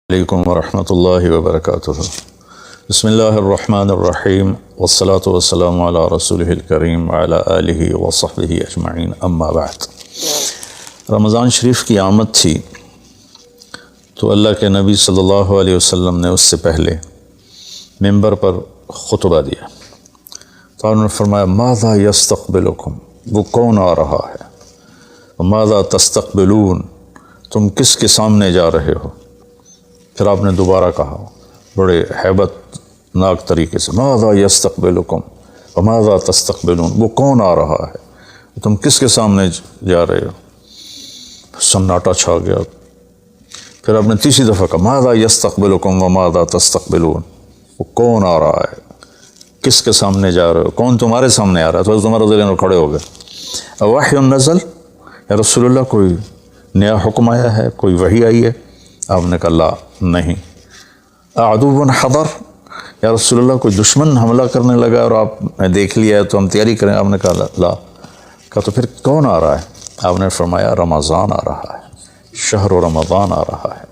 علیکم ورحمۃ اللہ وبرکاتہ۔ بسم اللہ الرحمن الرحیم والصلاة والسلام علی رسولہ الکریم وعلی آلہ وصحبہ اجمعین، اما بعد۔ رمضان شریف کی آمد تھی تو اللہ کے نبی صلی اللہ علیہ وسلم نے اس سے پہلے ممبر پر خطبہ دیا تو انہوں نے فرمایا ماذا یستقبلکم، وہ کون آ رہا ہے، ماذا تستقبلون، تم کس کے سامنے جا رہے ہو۔ پھر آپ نے دوبارہ کہا بڑے ہیبت ناک طریقے سے ماذا یستقبلکم وماذا تستقبلون، وہ کون آ رہا ہے، تم کس کے سامنے جا رہے ہو۔ سناٹا چھا گیا۔ پھر آپ نے تیسری دفعہ کہا ماذا یستقبلکم وماذا تستقبلون، وہ کون آ رہا ہے، کس کے سامنے جا رہے ہو، کون تمہارے سامنے آ رہا ہے۔ تو تمہارے ذہن میں کھڑے ہو گئے، وحی نزل، یا رسول اللہ کوئی نیا حکم آیا ہے، کوئی وحی آئی ہے۔ آپ نے کہا لا، نہیں۔ عدو حضر، یا رسول اللہ کوئی دشمن حملہ کرنے لگا اور آپ نے دیکھ لیا ہے تو ہم تیاری کریں۔ آپ نے کہا لا۔ کہا تو پھر کون آ رہا ہے؟ آپ نے فرمایا رمضان آ رہا ہے، شہر رمضان آ رہا ہے۔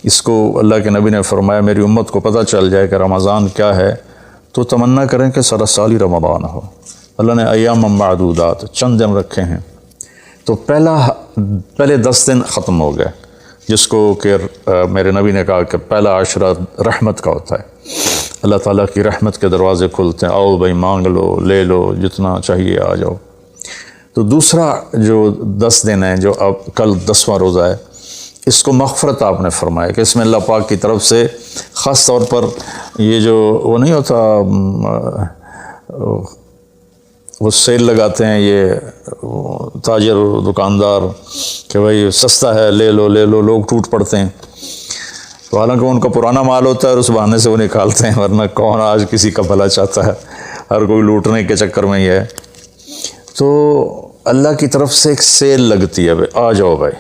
اس کو اللہ کے نبی نے فرمایا میری امت کو پتہ چل جائے کہ رمضان کیا ہے تو تمنا کریں کہ سارا سال ہی رمضان ہو۔ اللہ نے ایام معدودات، چند دن رکھے ہیں، تو پہلے 10 دن ختم ہو گئے، جس کو کہ میرے نبی نے کہا کہ پہلا عشرہ رحمت کا ہوتا ہے، اللہ تعالیٰ کی رحمت کے دروازے کھلتے ہیں، آؤ بھائی مانگ لو، لے لو، جتنا چاہیے آ جاؤ۔ تو دوسرا جو 10 دن ہیں، جو اب کل 10واں روزہ ہے، اس کو مغفرت آپ نے فرمایا کہ اس میں اللہ پاک کی طرف سے خاص طور پر یہ جو وہ نہیں ہوتا، وہ سیل لگاتے ہیں یہ تاجر دکاندار کہ بھائی سستا ہے، لے لو لے لو، لوگ ٹوٹ پڑتے ہیں۔ تو حالانکہ ان کا پرانا مال ہوتا ہے اور اس بہانے سے وہ نکالتے ہیں، ورنہ کون آج کسی کا بھلا چاہتا ہے، ہر کوئی لوٹنے کے چکر میں ہی ہے۔ تو اللہ کی طرف سے ایک سیل لگتی ہے، آ جاؤ بھائی،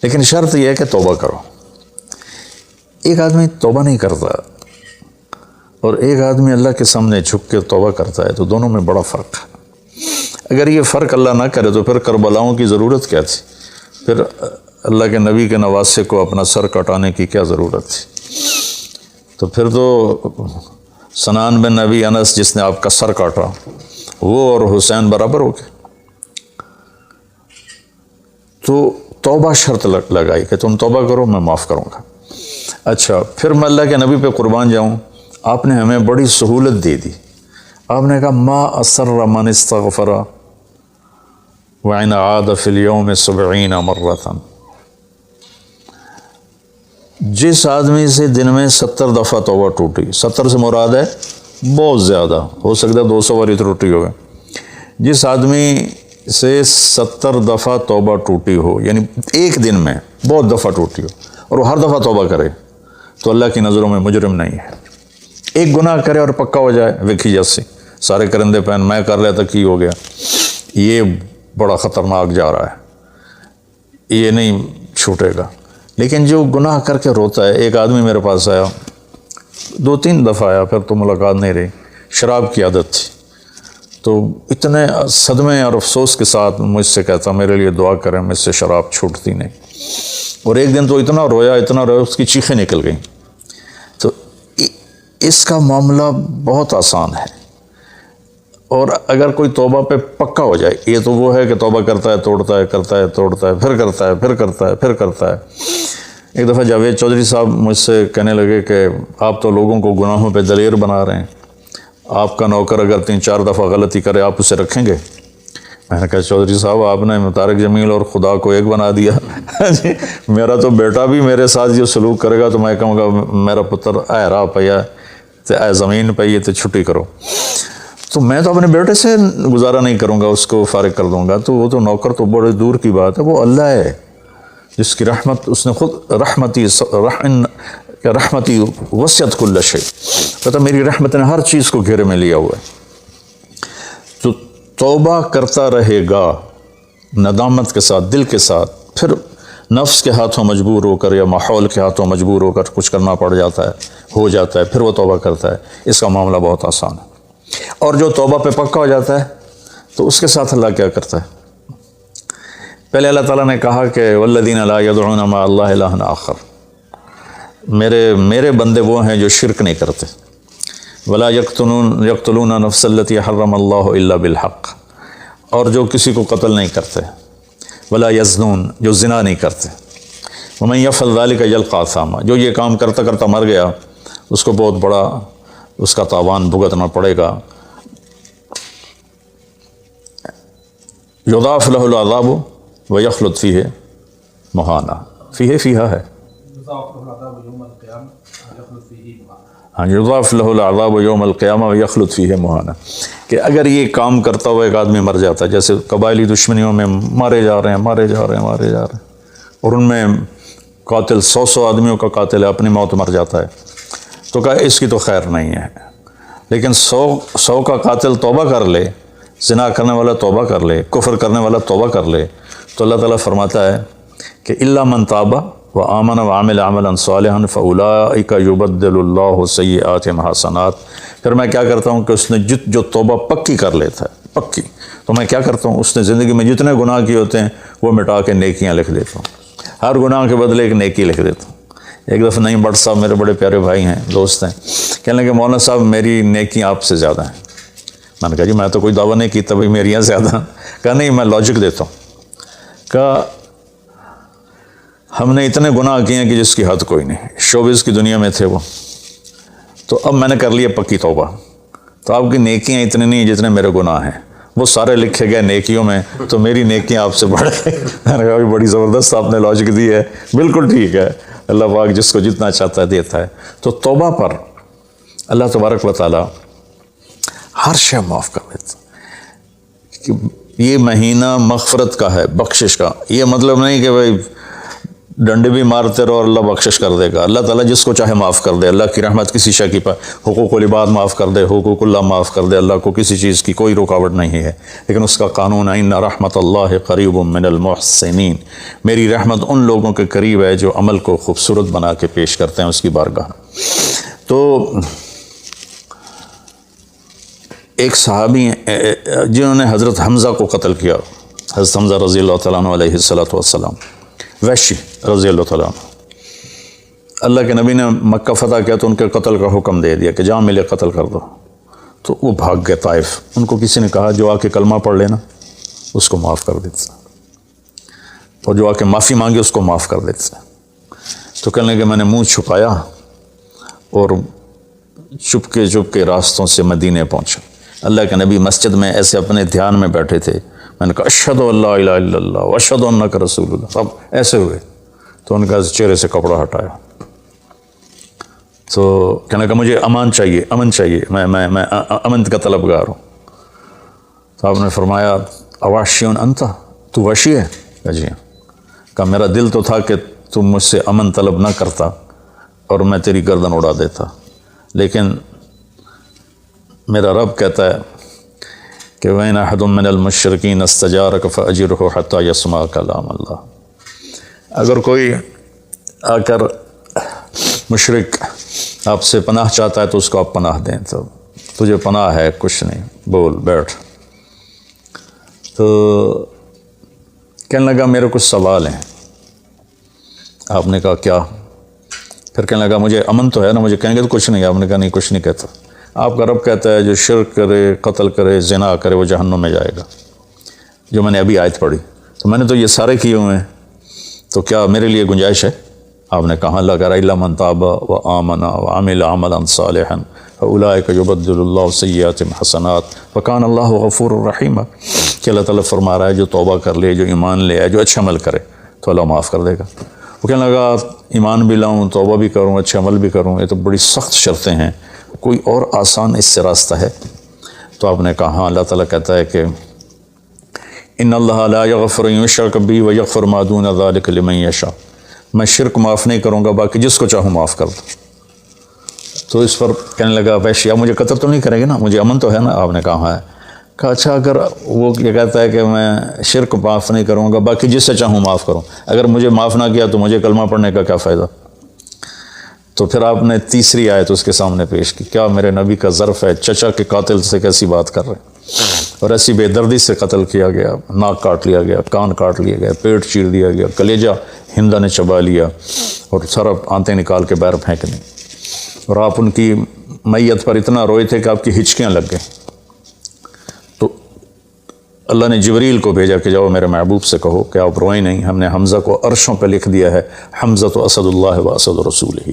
لیکن شرط یہ ہے کہ توبہ کرو۔ ایک آدمی توبہ نہیں کرتا اور ایک آدمی اللہ کے سامنے جھک کے توبہ کرتا ہے، تو دونوں میں بڑا فرق ہے۔ اگر یہ فرق اللہ نہ کرے تو پھر کربلاؤں کی ضرورت کیا تھی، پھر اللہ کے نبی کے نواسے کو اپنا سر کٹانے کی کیا ضرورت تھی۔ تو پھر تو سنان بن نبی انس جس نے آپ کا سر کاٹا، وہ اور حسین برابر ہو گئے۔ تو توبہ شرط لگائی کہ تم توبہ کرو، میں معاف کروں گا۔ اچھا، پھر میں اللہ کے نبی پہ قربان جاؤں، آپ نے ہمیں بڑی سہولت دے دی۔ آپ نے کہا ما اسر من استغفر وعن عاد فی اليوم 70 مرۃ، جس آدمی سے دن میں 70 دفعہ توبہ ٹوٹی، 70 سے مراد ہے بہت زیادہ، ہو سکتا ہے 200 باری ٹوٹی ہوگی، جس آدمی سے 70 دفعہ توبہ ٹوٹی ہو، یعنی ایک دن میں بہت دفعہ ٹوٹی ہو اور وہ ہر دفعہ توبہ کرے، تو اللہ کی نظروں میں مجرم نہیں ہے۔ ایک گناہ کرے اور پکا ہو جائے، وکھی جیسے سارے کرندے پہن میں کر لیتا کی ہو گیا، یہ بڑا خطرناک جا رہا ہے، یہ نہیں چھوٹے گا۔ لیکن جو گناہ کر کے روتا ہے، ایک آدمی میرے پاس آیا، 2-3 دفعہ آیا، پھر تو ملاقات نہیں رہی، شراب کی عادت تھی، تو اتنے صدمے اور افسوس کے ساتھ مجھ سے کہتا میرے لیے دعا کریں، مجھ سے شراب چھوٹتی نہیں۔ اور ایک دن تو اتنا رویا اس کی چیخیں نکل گئیں۔ تو اس کا معاملہ بہت آسان ہے، اور اگر کوئی توبہ پہ پکا ہو جائے، یہ تو وہ ہے کہ توبہ کرتا ہے، توڑتا ہے، کرتا ہے، توڑتا ہے، پھر کرتا ہے، پھر کرتا ہے، پھر کرتا ہے۔ ایک دفعہ جاوید چودھری صاحب مجھ سے کہنے لگے کہ آپ تو لوگوں کو گناہوں پہ دلیر بنا رہے ہیں، آپ کا نوکر اگر 3-4 دفعہ غلطی کرے آپ اسے رکھیں گے؟ میں نے کہا چودھری صاحب آپ نے طارق جمیل اور خدا کو ایک بنا دیا۔ میرا تو بیٹا بھی میرے ساتھ جو سلوک کرے گا تو میں کہوں گا میرا پتر اے راہ پیا تے اے زمین پہ یہ تو چھٹی کرو۔ تو میں تو اپنے بیٹے سے گزارا نہیں کروں گا، اس کو فارغ کر دوں گا، تو وہ تو نوکر تو بڑے دور کی بات ہے، وہ اللہ ہے جس کی رحمت، اس نے خود رحمتی وسعت کل شیء، پتہ میری رحمت نے ہر چیز کو گھیرے میں لیا ہوا ہے۔ تو توبہ کرتا رہے گا ندامت کے ساتھ، دل کے ساتھ، پھر نفس کے ہاتھوں مجبور ہو کر یا ماحول کے ہاتھوں مجبور ہو کر کچھ کرنا پڑ جاتا ہے، ہو جاتا ہے، پھر وہ توبہ کرتا ہے۔ اس کا معاملہ بہت آسان ہے۔ اور جو توبہ پہ پکا ہو جاتا ہے تو اس کے ساتھ اللہ کیا کرتا ہے؟ پہلے اللہ تعالیٰ نے کہا کہ والذین لا یدعون مع اللہ الہا آخر، میرے بندے وہ ہیں جو شرک نہیں کرتے. ولا یقتلون نفس التی حرم اللہ الا بالحق، اور جو کسی کو قتل نہیں کرتے. ولا یزنون، جو زنا نہیں کرتے. ومن یفعل ذلک یلقی اثاما، جو یہ کام کرتا کرتا مر گیا اس کو بہت بڑا اس کا تاوان بھگتنا پڑے گا. یضاعف لہ العذاب ویخلد فیہ مہانا. فیہا ہے، ہاں، یضاعف لہ العذاب یوم القیامہ ویخلد فیہ مہانا، کہ اگر یہ کام کرتا ہوا ایک آدمی مر جاتا ہے، جیسے قبائلی دشمنیوں میں مارے جا رہے ہیں اور ان میں قاتل 100 آدمیوں کا قاتل ہے، اپنی موت مر جاتا ہے، تو کہا اس کی تو خیر نہیں ہے. لیکن 100 کا قاتل توبہ کر لے، زنا کرنے والا توبہ کر لے، کفر کرنے والا توبہ کر لے، تو اللہ تعالیٰ فرماتا ہے کہ الا من تاب وآمن وعمل عملا صالحا فاولئک یبدل اللہ سیئاتہم حسنات. پھر میں کیا کرتا ہوں کہ اس نے جو توبہ پکی کر لیتا ہے، پکی، تو میں کیا کرتا ہوں اس نے زندگی میں جتنے گناہ کیے ہوتے ہیں وہ مٹا کے نیکیاں لکھ دیتا ہوں. ہر گناہ کے بدلے ایک نیکی لکھ دیتا ہوں. ایک دفعہ نعیم بٹ صاحب میرے بڑے پیارے بھائی ہیں، دوست ہیں، کہنے لگے مولانا صاحب میری نیکیاں آپ سے زیادہ ہیں. میں نے کہا جی میں تو کوئی دعویٰ نہیں کیتا بھائی میریاں زیادہ. کہا نہیں، میں لاجک دیتا ہوں. کہا ہم نے اتنے گناہ کیے ہیں کہ جس کی حد کوئی نہیں. شوبز کی دنیا میں تھے وہ، تو اب میں نے کر لیا پکی توبہ، تو آپ کی نیکیاں اتنے نہیں جتنے میرے گناہ ہیں. وہ سارے لکھے گئے نیکیوں میں، تو میری نیکیاں آپ سے بڑھ گئی. میں نے کہا بڑی زبردست آپ نے لاجک دی ہے. بالکل ٹھیک ہے، اللہ پاک جس کو جتنا چاہتا ہے دیتا ہے. تو توبہ پر اللہ تبارک و تعالیٰ ہر شے معاف کر دیتا. کہ یہ مہینہ مغفرت کا ہے، بخشش کا. یہ مطلب نہیں کہ بھائی ڈنڈے بھی مارتے رہو اور اللہ بخشش کر دے گا. اللہ تعالیٰ جس کو چاہے معاف کر دے. اللہ کی رحمت کسی شے کی حقوق العباد معاف کر دے، حقوق اللہ معاف کر دے. اللہ کو کسی چیز کی کوئی رکاوٹ نہیں ہے. لیکن اس کا قانون ہے ان رحمت اللہ قریب من المحسنین. میری رحمت ان لوگوں کے قریب ہے جو عمل کو خوبصورت بنا کے پیش کرتے ہیں اس کی بارگاہ. تو ایک صحابی جنہوں نے حضرت حمزہ کو قتل کیا، حضرت حمزہ رضی اللہ تعالیٰ عنہ علیہ السلام، وحشی رضی اللہ تعالیٰ عنہ، اللہ کے نبی نے مکہ فتح کیا تو ان کے قتل کا حکم دے دیا کہ جہاں ملے قتل کر دو. تو وہ بھاگ گئے طائف. ان کو کسی نے کہا جو آ کے کلمہ پڑھ لینا اس کو معاف کر دیتا، اور جو آ کے معافی مانگے اس کو معاف کر دیتا. تو کہنے لگے میں نے منہ چھپایا اور چپکے راستوں سے مدینے پہنچا. اللہ کے نبی مسجد میں ایسے اپنے دھیان میں بیٹھے تھے. میں نے کہا اشہد ان لا الہ الا اللہ واشہد انک رسول اللہ. سب ایسے ہوئے. تو ان کا چہرے سے کپڑا ہٹایا. تو کہنے لگا مجھے امن چاہیے، میں امن کا طلبگار ہوں. تو آپ نے فرمایا اواشیون انت، تو وحشی ہے؟ کہا جی ہاں. کہا میرا دل تو تھا کہ تم مجھ سے امن طلب نہ کرتا اور میں تیری گردن اڑا دیتا، لیکن میرا رب کہتا ہے کہ وَإِنْ أَحَدٌ مِّنَ الْمُشْرِكِينَ اسْتَجَارَكَ فَأَجِرْهُ حَتَّى يَسْمَعَ كَلَامَ اللَّهِ. اگر کوئی آ کر مشرک آپ سے پناہ چاہتا ہے تو اس کو آپ پناہ دیں. تو تجھے پناہ ہے، کچھ نہیں، بول بیٹھ. تو کہنے لگا میرے کچھ سوال ہیں. آپ نے کہا کیا؟ پھر کہنے لگا مجھے امن تو ہے نا. مجھے کہیں گے تو کچھ نہیں. آپ نے کہا نہیں کچھ نہیں کہتا. آپ کا رب کہتا ہے جو شرک کرے، قتل کرے، زنا کرے وہ جہنم میں جائے گا، جو میں نے ابھی آیت پڑھی. تو میں نے تو یہ سارے کیے ہوئے ہیں، تو کیا میرے لیے گنجائش ہے؟ آپ نے کہا اللہ کرا الا من تاب وآمن وعمل عملا صالحا فاولئک یبدل اللہ سیئاتہم حسنات وکان اللہ غفور الرحیم. کہ اللہ تعالیٰ فرما رہا ہے جو توبہ کر لے، جو ایمان لے آئے، جو اچھا عمل کرے تو اللہ معاف کر دے گا. وہ کہنے لگا ایمان بھی لاؤں، توبہ بھی کروں، اچھا عمل بھی کروں، یہ تو بڑی سخت شرطیں ہیں، کوئی اور آسان اس سے راستہ ہے؟ تو آپ نے کہا ہاں. اللہ تعالیٰ کہتا ہے کہ ان اللہ لا یغفر ان یشرک بہ ویغفر ما دون ذلک لمن یشاء. میں شرک معاف نہیں کروں گا، باقی جس کو چاہوں معاف کر دوں. تو اس پر کہنے لگا وحشی آپ مجھے قتل تو نہیں کریں گے نا، مجھے امن تو ہے نا؟ آپ نے کہا ہاں ہے. کہا اچھا اگر وہ یہ کہتا ہے کہ میں شرک معاف نہیں کروں گا، باقی جس سے چاہوں معاف کروں، اگر مجھے معاف نہ کیا تو مجھے کلمہ پڑھنے کا کیا فائدہ؟ تو پھر آپ نے تیسری آیت اس کے سامنے پیش کی. کیا میرے نبی کا ظرف ہے چچا کے قاتل سے کیسی بات کر رہے ہیں؟ اور ایسی بے دردی سے قتل کیا گیا، ناک کاٹ لیا گیا، کان کاٹ لیا گیا، پیٹ چیر دیا گیا، کلیجہ ہندا نے چبا لیا اور سارا آنتیں نکال کے باہر پھینک دیں، اور آپ ان کی میت پر اتنا روئے تھے کہ آپ کی ہچکیاں لگ گئیں۔ تو اللہ نے جبریل کو بھیجا کہ جاؤ میرے محبوب سے کہو کہ آپ روئیں نہیں، ہم نے حمزہ کو عرشوں پہ لکھ دیا ہے، حمزہ تو اسد اللہ و اسد رسول ہی،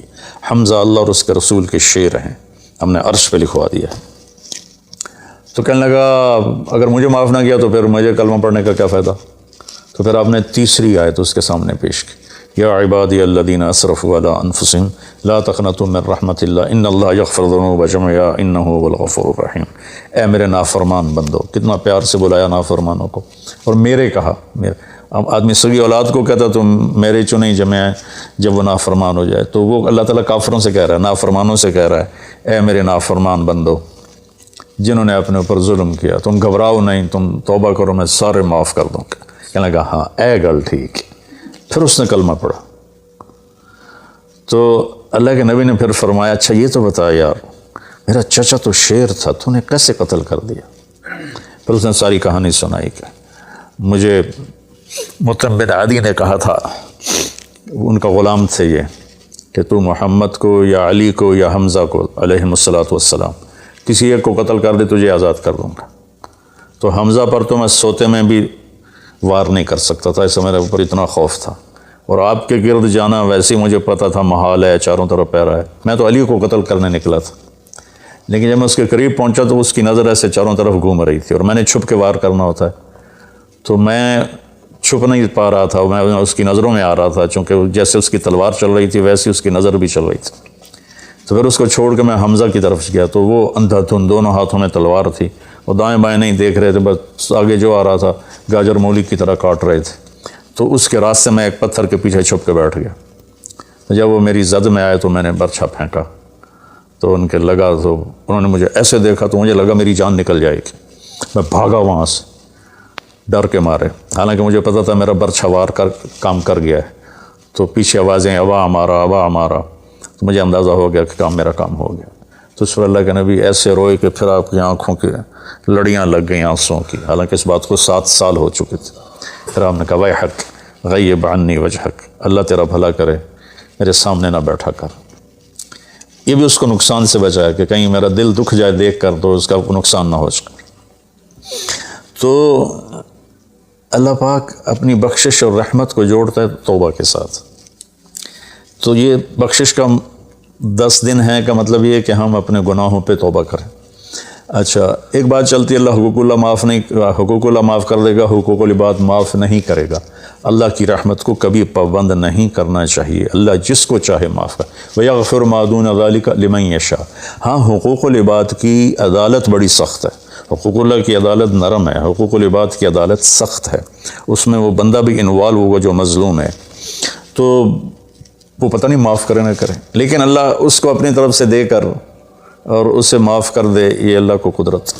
حمزہ اللہ اور اس کے رسول کے شیر ہیں، ہم نے عرش پہ لکھوا دیا ہے۔ تو کہنے لگا اگر مجھے معاف نہ کیا تو پھر مجھے کلمہ پڑھنے کا کیا فائدہ؟ تو پھر آپ نے تیسری آیت اس کے سامنے پیش کی، یا عبادی الذین اسرفوا علی انفسہم لا تقنطوا من رحمت اللہ ان اللہ یغفر الذنوب جميعا انہ هو الغفور الرحیم۔ اے میرے نافرمان بندو، کتنا پیار سے بلایا نافرمانوں کو، اور میرے کہا، اب آدمی سگی اولاد کو کہتا تو میرے چنے جمع جب وہ نافرمان ہو جائے، تو وہ اللہ تعالیٰ کافروں سے کہہ رہا ہے، نافرمانوں سے کہہ رہا ہے اے میرے نافرمان بندو جنہوں نے اپنے اوپر ظلم کیا، تم گھبراؤ نہیں، تم توبہ کرو، میں سارے معاف کر دوں گا۔ کہنے لگا ہاں اے گل ٹھیک۔ پھر اس نے کلمہ پڑھا تو اللہ کے نبی نے پھر فرمایا اچھا یہ تو بتا یار، میرا چچا تو شیر تھا، تو نے کیسے قتل کر دیا؟ پھر اس نے ساری کہانی سنائی کہ مجھے مطعم بن عدی نے کہا تھا، ان کا غلام تھے یہ، کہ تو محمد کو یا علی کو یا حمزہ کو علیہم الصلاۃ والسلام کسی ایک کو قتل کر دے تجھے آزاد کر دوں گا۔ تو حمزہ پر تو میں سوتے میں بھی وار نہیں کر سکتا تھا، اس سے میرے اوپر اتنا خوف تھا، اور آپ کے گرد جانا ویسے ہی مجھے پتا تھا محال ہے، چاروں طرف پیرا ہے، میں تو علی کو قتل کرنے نکلا تھا، لیکن جب میں اس کے قریب پہنچا تو اس کی نظر ایسے چاروں طرف گھوم رہی تھی، اور میں نے چھپ کے وار کرنا ہوتا ہے تو میں چھپ نہیں پا رہا تھا، میں اس کی نظروں میں آ رہا تھا، چونکہ جیسے اس کی تلوار چل رہی تھی ویسے اس کی نظر بھی چل رہی تھی۔ تو پھر اس کو چھوڑ کے میں حمزہ کی طرف گیا تو وہ اندھا دھند، دونوں ہاتھوں میں تلوار تھی، وہ دائیں بائیں نہیں دیکھ رہے تھے، بس آگے جو آ رہا تھا گاجر مولی کی طرح کاٹ رہے تھے۔ تو اس کے راستے میں ایک پتھر کے پیچھے چھپ کے بیٹھ گیا، جب وہ میری زد میں آئے تو میں نے برچھا پھینکا، تو ان کے لگا، تو انہوں نے مجھے ایسے دیکھا تو مجھے لگا میری جان نکل جائے گی، میں بھاگا وہاں سے ڈر کے مارے، حالانکہ مجھے پتا تھا میرا برچھا وار کر کام کر گیا ہے۔ تو پیچھے آوازیں ابا ہمارا ابا ہمارا، تو مجھے اندازہ ہو گیا کہ میرا کام ہو گیا۔ تو اس پر اللہ کے نبی ایسے روئے کہ پھر آپ کی آنکھوں کے لڑیاں لگ گئیں آنسوں کی، حالانکہ اس بات کو 7 سال ہو چکے تھے۔ پھر آپ نے کہا ویحک غیب عنی وجہک، اللہ تیرا بھلا کرے، میرے سامنے نہ بیٹھا کر۔ یہ بھی اس کو نقصان سے بچایا کہ کہیں میرا دل دکھ جائے دیکھ کر تو اس کا نقصان نہ ہو جائے۔ تو اللہ پاک اپنی بخشش اور رحمت کو جوڑتا ہے توبہ کے ساتھ۔ تو یہ بخشش کا 10 دن ہے کا مطلب یہ ہے کہ ہم اپنے گناہوں پہ توبہ کریں۔ اچھا ایک بات چلتی ہے، اللہ حقوق اللہ معاف کر دے گا، حقوق العباد معاف نہیں کرے گا۔ اللہ کی رحمت کو کبھی پابند نہیں کرنا چاہیے، اللہ جس کو چاہے معاف کرے، وَيَغْفِرُ مَا دُونَ ذَلِكَ لِمَن يَشَاءُ۔ ہاں حقوق العباد کی عدالت بڑی سخت ہے، حقوق اللہ کی عدالت نرم ہے، حقوق العباد کی عدالت سخت ہے، اس میں وہ بندہ بھی انوالو ہوگا جو مظلوم ہے، تو وہ پتہ نہیں معاف کرے نہ کرے، لیکن اللہ اس کو اپنی طرف سے دے کر اور اسے معاف کر دے، یہ اللہ کو قدرت۔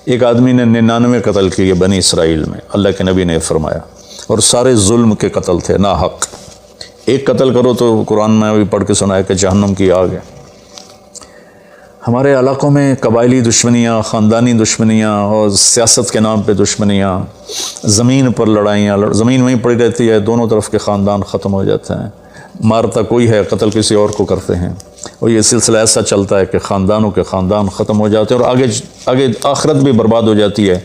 ایک آدمی نے 99 قتل کیے بنی اسرائیل میں، اللہ کے نبی نے فرمایا، اور سارے ظلم کے قتل تھے، نا حق۔ ایک قتل کرو تو قرآن میں بھی پڑھ کے سنایا کہ جہنم کی آگ ہے۔ ہمارے علاقوں میں قبائلی دشمنیاں، خاندانی دشمنیاں اور سیاست کے نام پہ دشمنیاں، زمین پر لڑائیاں، زمین وہیں پڑی رہتی ہے، دونوں طرف کے خاندان ختم ہو جاتے ہیں، مارتا کوئی ہے، قتل کسی اور کو کرتے ہیں، اور یہ سلسلہ ایسا چلتا ہے کہ خاندانوں کے خاندان ختم ہو جاتے ہیں، اور آگے آخرت بھی برباد ہو جاتی ہے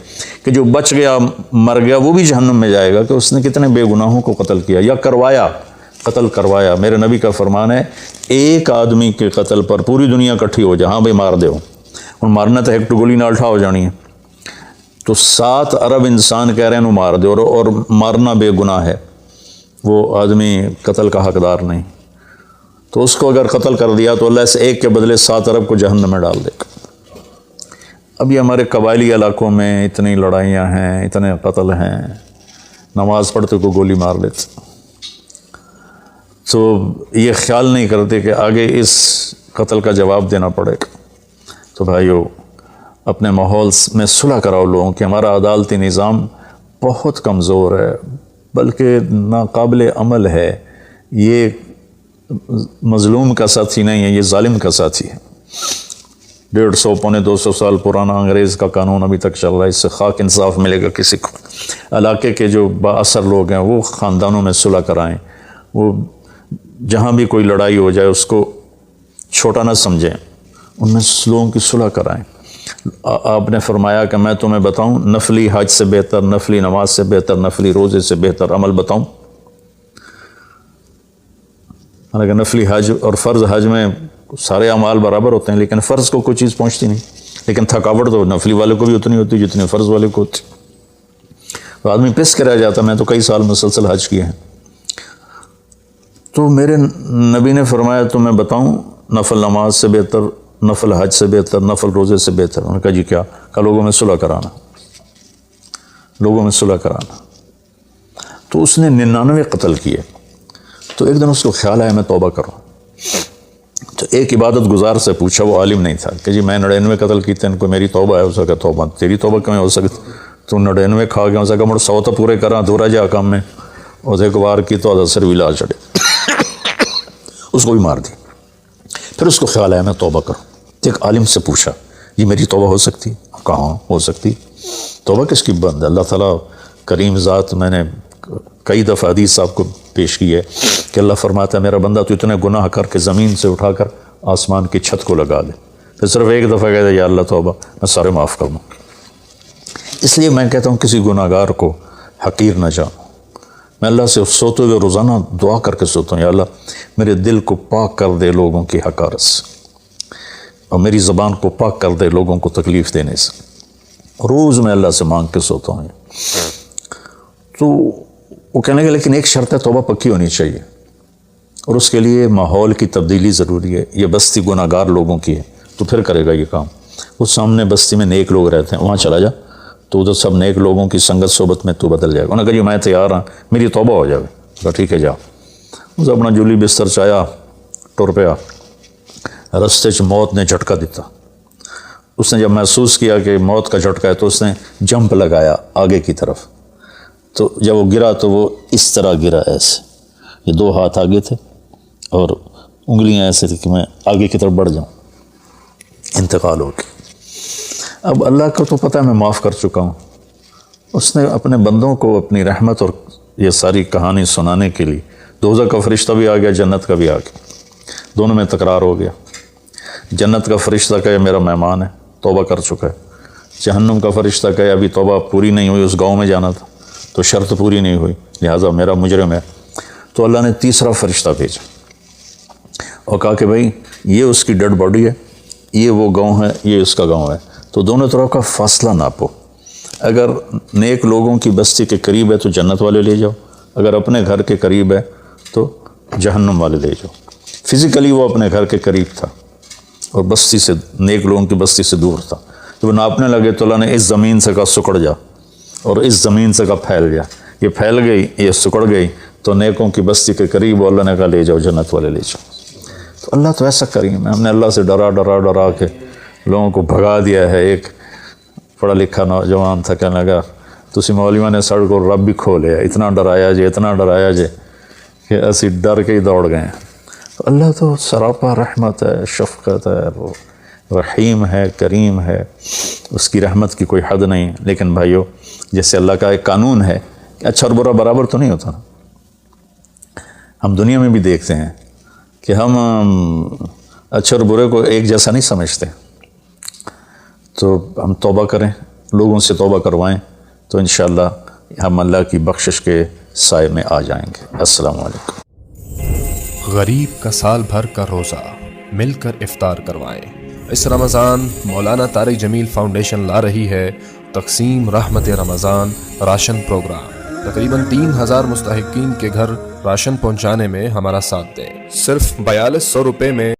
کہ جو بچ گیا مر گیا وہ بھی جہنم میں جائے گا کہ اس نے کتنے بے گناہوں کو قتل کیا یا قتل کروایا۔ میرے نبی کا فرمان ہے ایک آدمی کے قتل پر پوری دنیا اکٹھی ہو جائے، ہاں بھائی مار دے ہو، اور مارنا تو ایک گولی نہ اٹھا ہو جانی ہے، تو 7 ارب انسان کہہ رہے ہیں انہوں مار دے، اور مارنا بے گناہ ہے، وہ آدمی قتل کا حقدار نہیں، تو اس کو اگر قتل کر دیا تو اللہ اس ایک کے بدلے 7 ارب کو جہنم میں ڈال دے گا۔ اب یہ ہمارے قبائلی علاقوں میں اتنی لڑائیاں ہیں، اتنے قتل ہیں، نماز پڑھتے کو گولی مار لیتے، تو یہ خیال نہیں کرتے کہ آگے اس قتل کا جواب دینا پڑے گا۔ تو بھائیو اپنے ماحول میں صلح کراؤ لوگوں کہ ہمارا عدالتی نظام بہت کمزور ہے، بلکہ ناقابل عمل ہے، یہ مظلوم کا ساتھی نہیں ہے، یہ ظالم کا ساتھی ہے۔ 150 پونے 200 سال پرانا انگریز کا قانون ابھی تک چل رہا ہے، اس سے خاک انصاف ملے گا کسی کو۔ علاقے کے جو با اثر لوگ ہیں وہ خاندانوں میں صلح کرائیں، وہ جہاں بھی کوئی لڑائی ہو جائے اس کو چھوٹا نہ سمجھیں، ان میں لوگوں کی صلح کرائیں۔ آپ نے فرمایا کہ میں تمہیں بتاؤں نفلی حج سے بہتر، نفلی نماز سے بہتر، نفلی روزے سے بہتر عمل بتاؤں؟ حالانکہ نفلی حج اور فرض حج میں سارے اعمال برابر ہوتے ہیں، لیکن فرض کو کوئی چیز پہنچتی نہیں، لیکن تھکاوٹ تو نفلی والے کو بھی اتنی ہوتی جتنی فرض والے کو ہوتی۔ تو آدمی پس کے رہ جاتا۔ میں تو کئی سال مسلسل حج کیے ہیں۔ تو میرے نبی نے فرمایا تو میں بتاؤں نفل نماز سے بہتر، نفل حج سے بہتر، نفل روزے سے بہتر؟ انہوں نے کہا جی کیا؟ کہ لوگوں میں صلح کرانا، لوگوں میں صلح کرانا۔ تو اس نے 99 قتل کیے۔ تو ایک دن اس کو خیال آیا میں توبہ کروں۔ تو ایک عبادت گزار سے پوچھا، وہ عالم نہیں تھا، کہ جی میں 99 قتل کیتے ہیں، کوئی میری توبہ ہے؟ اس کا توبہ تیری توبہ کیوں ہو سکتی؟ تو 99 کھا گیا، اس کا مڑ 100 تو پورے کراں دورا جا کام میں، اس ایک بار کی تو اثر بھی لا چڑے، اس کو بھی مار دی۔ پھر اس کو خیال آیا میں توبہ کروں۔ ایک عالم سے پوچھا جی میری توبہ ہو سکتی؟ کہاں ہو سکتی؟ توبہ کس کی بند ہے؟ اللہ تعالیٰ کریم ذات، میں نے کئی دفعہ حدیث آپ کو پیش کی ہے کہ اللہ فرماتا ہے میرا بندہ تو اتنے گناہ کر کے زمین سے اٹھا کر آسمان کی چھت کو لگا دے، پھر صرف ایک دفعہ کہتے ہیں یا اللہ توبہ، میں سارے معاف کر دوں۔ اس لیے میں کہتا ہوں کسی گناہ گار کو حقیر نہ جانو۔ میں اللہ سے سوتے ہوئے روزانہ دعا کر کے سوتا ہوں، یا اللہ میرے دل کو پاک کر دے لوگوں کی حقارت سے، اور میری زبان کو پاک کر دے لوگوں کو تکلیف دینے سے۔ روز میں اللہ سے مانگ کے سوتا ہوں۔ تو وہ کہنے گا لیکن ایک شرط ہے، توبہ پکی ہونی چاہیے، اور اس کے لیے ماحول کی تبدیلی ضروری ہے۔ یہ بستی گناہ گار لوگوں کی ہے، تو پھر کرے گا یہ کام۔ وہ سامنے بستی میں نیک لوگ رہتے ہیں، وہاں چلا جا، تو ادھر سب نیک لوگوں کی سنگت صحبت میں تو بدل جائے گا۔ انہوں نے کہا جی میں تیار ہوں، میری توبہ ہو جائے۔ کہا ٹھیک ہے جاؤ۔ اس اپنا جولی بستر چایا، ٹر پیا۔ رستے چ موت نے جھٹکا دیتا۔ اس نے جب محسوس کیا کہ موت کا جھٹکا ہے تو اس نے جمپ لگایا آگے کی طرف۔ تو جب وہ گرا تو وہ اس طرح گرا، ایسے، یہ 2 ہاتھ آگے تھے اور انگلیاں ایسے تھی کہ میں آگے کی طرف بڑھ جاؤں، انتقال ہو گیا۔ اب اللہ کو تو پتہ ہے میں معاف کر چکا ہوں، اس نے اپنے بندوں کو اپنی رحمت اور یہ ساری کہانی سنانے کے لیے دوزخ کا فرشتہ بھی آ گیا، جنت کا بھی آ گیا، دونوں میں تکرار ہو گیا۔ جنت کا فرشتہ کہے میرا مہمان ہے، توبہ کر چکا ہے۔ جہنم کا فرشتہ کہے ابھی توبہ پوری نہیں ہوئی، اس گاؤں میں جانا تھا تو شرط پوری نہیں ہوئی، لہٰذا میرا مجرم ہے۔ تو اللہ نے تیسرا فرشتہ بھیجا اور کہا کہ بھائی یہ اس کی ڈیڈ باڈی ہے، یہ وہ گاؤں ہے، یہ اس کا گاؤں ہے، تو دونوں طرف کا فاصلہ ناپو۔ اگر نیک لوگوں کی بستی کے قریب ہے تو جنت والے لے جاؤ، اگر اپنے گھر کے قریب ہے تو جہنم والے لے جاؤ۔ فزیکلی وہ اپنے گھر کے قریب تھا اور بستی سے، نیک لوگوں کی بستی سے دور تھا۔ جب ناپنے لگے تو اللہ نے اس زمین سے کہا سکڑ جا، اور اس زمین سے کہا پھیل جا۔ یہ پھیل گئی، یہ سکڑ گئی، تو نیکوں کی بستی کے قریب وہ اللہ نے کہا لے جاؤ، جنت والے لے جاؤ۔ تو اللہ تو ایسا کریم ہے، ہم نے اللہ سے ڈرا کے لوگوں کو بھگا دیا ہے۔ ایک پڑھا لکھا نوجوان تھا، کہنے لگا تسی مولویوں نے سڑ کو رب بھی کھو لیا، اتنا ڈرایا جے کہ اسی ڈر کے ہی دوڑ گئے ہیں۔ تو اللہ تو سراپا رحمت ہے، شفقت ہے، وہ رحیم ہے، کریم ہے، اس کی رحمت کی کوئی حد نہیں۔ لیکن بھائیو، جیسے اللہ کا ایک قانون ہے کہ اچھا اور برا برابر تو نہیں ہوتا نا۔ ہم دنیا میں بھی دیکھتے ہیں کہ ہم اچھے اور برے کو ایک جیسا نہیں سمجھتے۔ تو ہم توبہ کریں، لوگوں سے توبہ کروائیں، تو انشاءاللہ ہم اللہ کی بخشش کے سائے میں آ جائیں گے۔ السلام علیکم۔ غریب کا سال بھر کا روزہ، مل کر افطار کروائیں۔ اس رمضان مولانا طارق جمیل فاؤنڈیشن لا رہی ہے تقسیم رحمت رمضان راشن پروگرام۔ تقریباً 3000 مستحقین کے گھر راشن پہنچانے میں ہمارا ساتھ دیں۔ صرف 4200 روپے میں